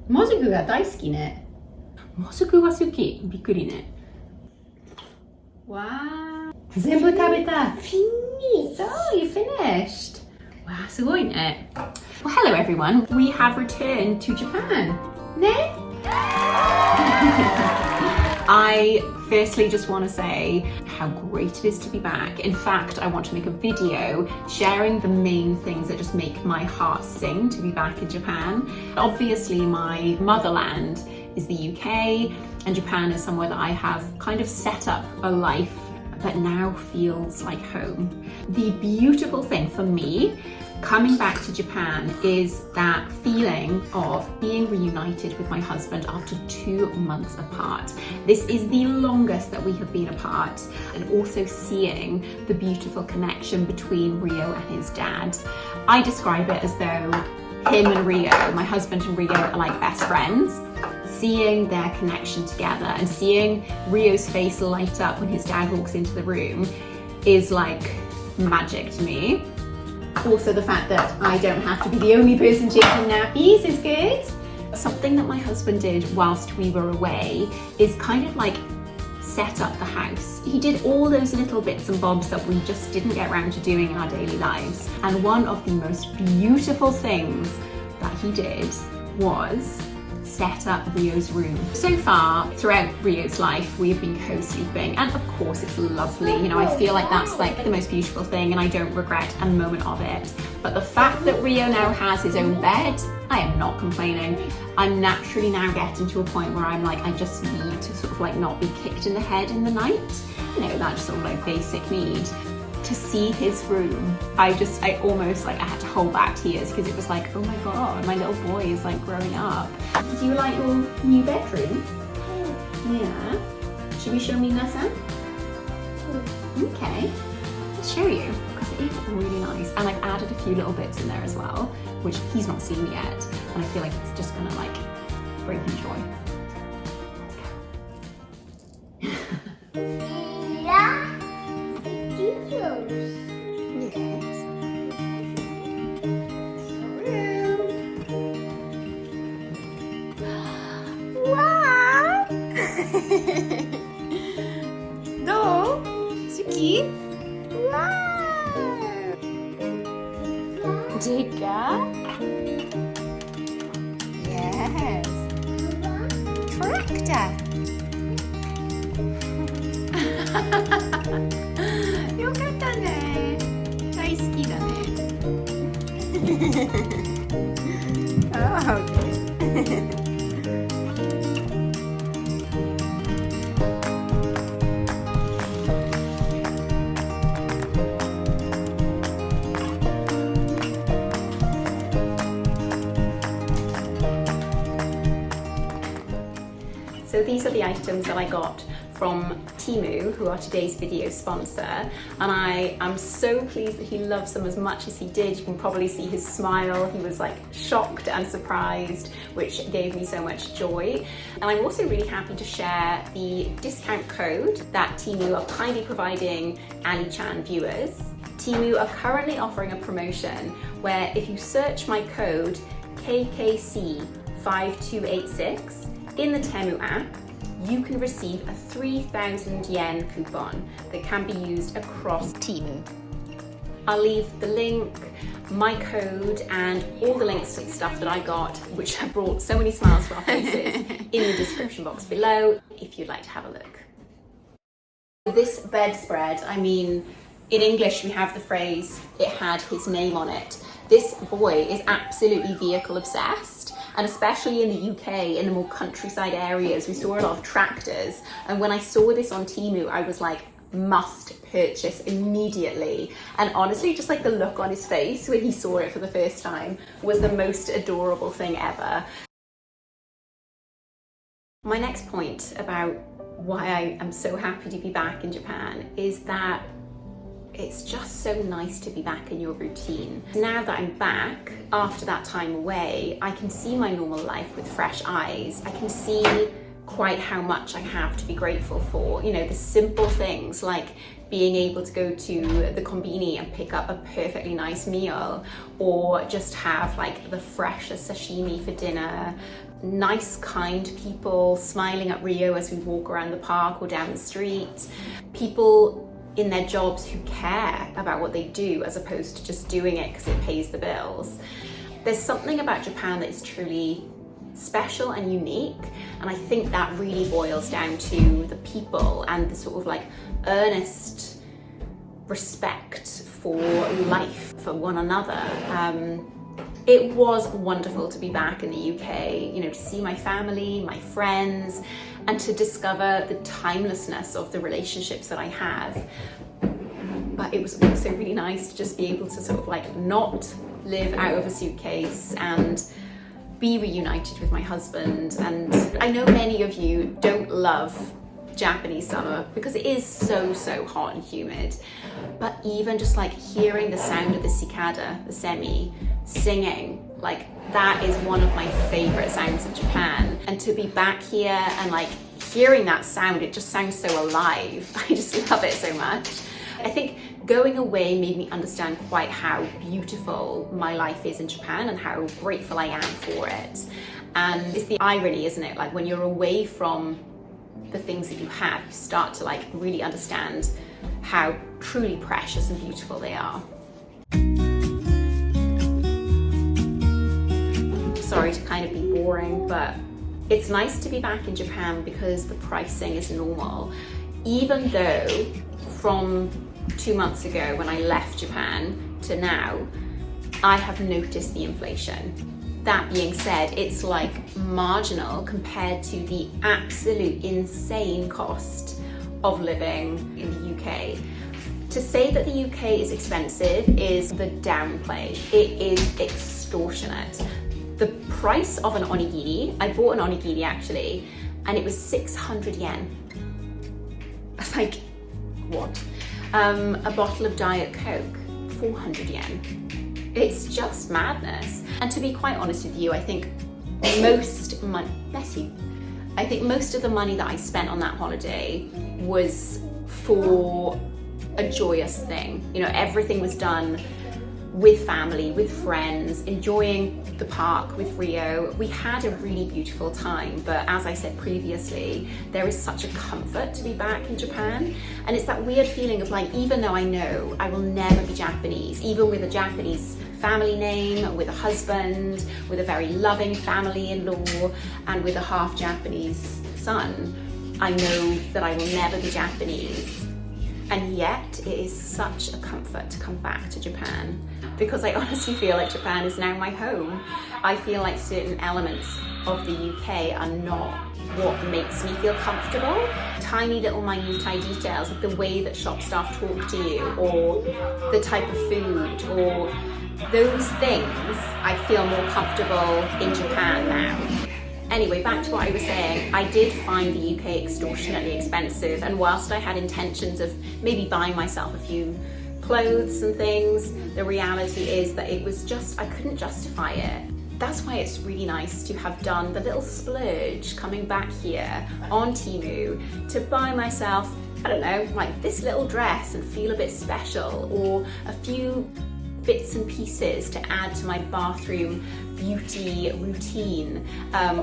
もずくが大好きね。もずくは好き。びっくりね。わー。全部食べた。Finish. Oh, you finished. わー、すごいね。Well, hello everyone. We have returned to Japan. ねI firstly just want to say how great it is to be back. In fact, I want to make a video sharing the main things that just make my heart sing to be back in Japan. Obviously, my motherland is the UK, and Japan is somewhere that I have kind of set up a life that now feels like home. The beautiful thing for me coming back to Japan is that feeling of being reunited with my husband after 2 months apart. This is the longest that we have been apart, and also seeing the beautiful connection between Rio and his dad. I describe it as though him and Rio, my husband and Rio, are like best friends. Seeing their connection together and seeing Rio's face light up when his dad walks into the room is like magic to me. Also, the fact that I don't have to be the only person changing nappies is good. Something that my husband did whilst we were away is kind of like set up the house. He did all those little bits and bobs that we just didn't get around to doing in our daily lives. And one of the most beautiful things that he did was set up Rio's room. So far, throughout Rio's life, we have been co-sleeping, and of course it's lovely. You know, I feel like that's like the most beautiful thing, and I don't regret a moment of it. But the fact that Rio now has his own bed, I am not complaining. I'm naturally now getting to a point where I'm like, I just need to sort of like not be kicked in the head in the night. You know, that just sort of like basic need. To see his room, I almost like I had to hold back tears because it was like, oh my god, my little boy is like growing up. Do you like your new bedroom? Yeah. Should we show me Nasa? Okay, I'll show you because it is really nice, and I've added a few little bits in there as well, which he's not seen yet, and I feel like it's just gonna like bring him joy. Let's go. No? Suki? Wow! Jika? Yes. Tractor. よかったね。大好きだね。Oh, okay. So these are the items that I got from Temu, who are today's video sponsor, and I am so pleased that he loves them as much as he did. You can probably see his smile. He was like shocked and surprised, which gave me so much joy. And I'm also really happy to share the discount code that Temu are kindly providing Ali-chan viewers. Temu are currently offering a promotion where if you search my code KKC5286 in the Temu app, you can receive a 3,000 yen coupon that can be used across Temu. I'll leave the link, my code, and all the links to the stuff that I got, which have brought so many smiles to our faces, in the description box below, if you'd like to have a look. This bedspread, I mean, in English we have the phrase, it had his name on it. This boy is absolutely vehicle obsessed. And especially in the UK, in the more countryside areas, we saw a lot of tractors. And when I saw this on Temu, I was like, must purchase immediately. And honestly, just like the look on his face when he saw it for the first time was the most adorable thing ever. My next point about why I am so happy to be back in Japan is that it's just so nice to be back in your routine. Now that I'm back, after that time away, I can see my normal life with fresh eyes. I can see quite how much I have to be grateful for. You know, the simple things like being able to go to the konbini and pick up a perfectly nice meal, or just have like the freshest sashimi for dinner, nice kind people smiling at Rio as we walk around the park or down the street, people in their jobs who care about what they do as opposed to just doing it because it pays the bills. There's something about Japan that is truly special and unique, and I think that really boils down to the people and the sort of like earnest respect for life, for one another. It was wonderful to be back in the UK, you know, to see my family, my friends, and to discover the timelessness of the relationships that I have. But it was also really nice to just be able to sort of like not live out of a suitcase and be reunited with my husband. And I know many of you don't love Japanese summer because it is so hot and humid, but even just like hearing the sound of the cicada, the semi, singing, like that is one of my favorite sounds of Japan. And to be back here and like hearing that sound, it just sounds so alive. I just love it so much. I think going away made me understand quite how beautiful my life is in Japan and how grateful I am for it. And it's the irony, isn't it? Like when you're away from the things that you have, you start to like really understand how truly precious and beautiful they are. Sorry to kind of be boring, but it's nice to be back in Japan because the pricing is normal. Even though from 2 months ago when I left Japan to now, I have noticed the inflation. That being said, it's like marginal compared to the absolute insane cost of living in the UK. To say that the UK is expensive is the downplay. It is extortionate. The price of an onigiri, I bought an onigiri actually, and it was 600 yen. I was like, what? A bottle of Diet Coke, 400 yen. It's just madness. And to be quite honest with you, I think most money, bless you, I think most of the money that I spent on that holiday was for a joyous thing. You know, everything was done with family, with friends, enjoying the park with Rio. We had a really beautiful time, but as I said previously, there is such a comfort to be back in Japan. And it's that weird feeling of like, even though I know I will never be Japanese, even with a Japanese family name, with a husband, with a very loving family-in-law, and with a half Japanese son, I know that I will never be Japanese. And yet it is such a comfort to come back to Japan because I honestly feel like Japan is now my home. I feel like certain elements of the UK are not what makes me feel comfortable. Tiny little minute details, like the way that shop staff talk to you, or the type of food, or those things I feel more comfortable in Japan now. Anyway, back to what I was saying, I did find the UK extortionately expensive, and whilst I had intentions of maybe buying myself a few clothes and things, the reality is that it was just, I couldn't justify it. That's why it's really nice to have done the little splurge coming back here on Temu to buy myself, I don't know, like this little dress and feel a bit special, or a few bits and pieces to add to my bathroom beauty routine,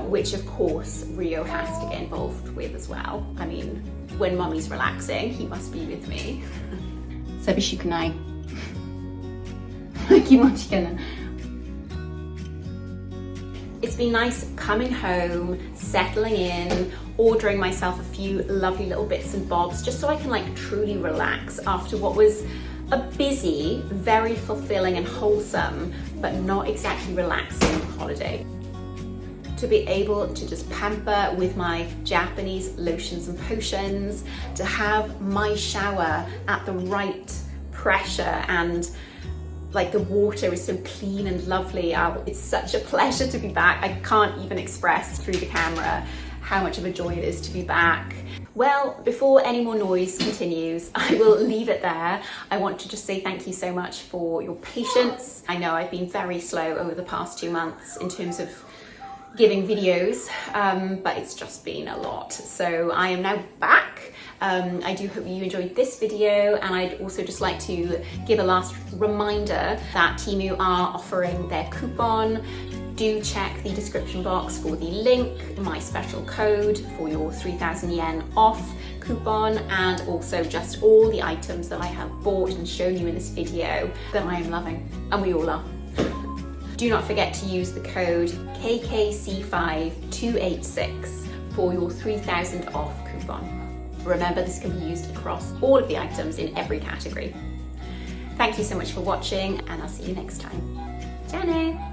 which of course Rio has to get involved with as well. I mean, when mummy's relaxing, he must be with me. 寂しくない気持ちかな It's been nice coming home, settling in, ordering myself a few lovely little bits and bobs just so I can like truly relax after what was a busy, very fulfilling and wholesome, but not exactly relaxing holiday. To be able to just pamper with my Japanese lotions and potions, to have my shower at the right pressure, and like the water is so clean and lovely. It's such a pleasure to be back. I can't even express through the camera how much of a joy it is to be back. Well, before any more noise continues, I will leave it there. I want to just say thank you so much for your patience. I know I've been very slow over the past 2 months in terms of giving videos, but it's just been a lot. So I am now back. I do hope you enjoyed this video, and I'd also just like to give a last reminder that Temu are offering their coupon. Do check the description box for the link, my special code for your 3,000 yen off coupon, and also just all the items that I have bought and shown you in this video that I am loving, and we all are. Do not forget to use the code KKC5286 for your 3,000 off coupon. Remember, this can be used across all of the items in every category. Thank you so much for watching, and I'll see you next time. Ciao!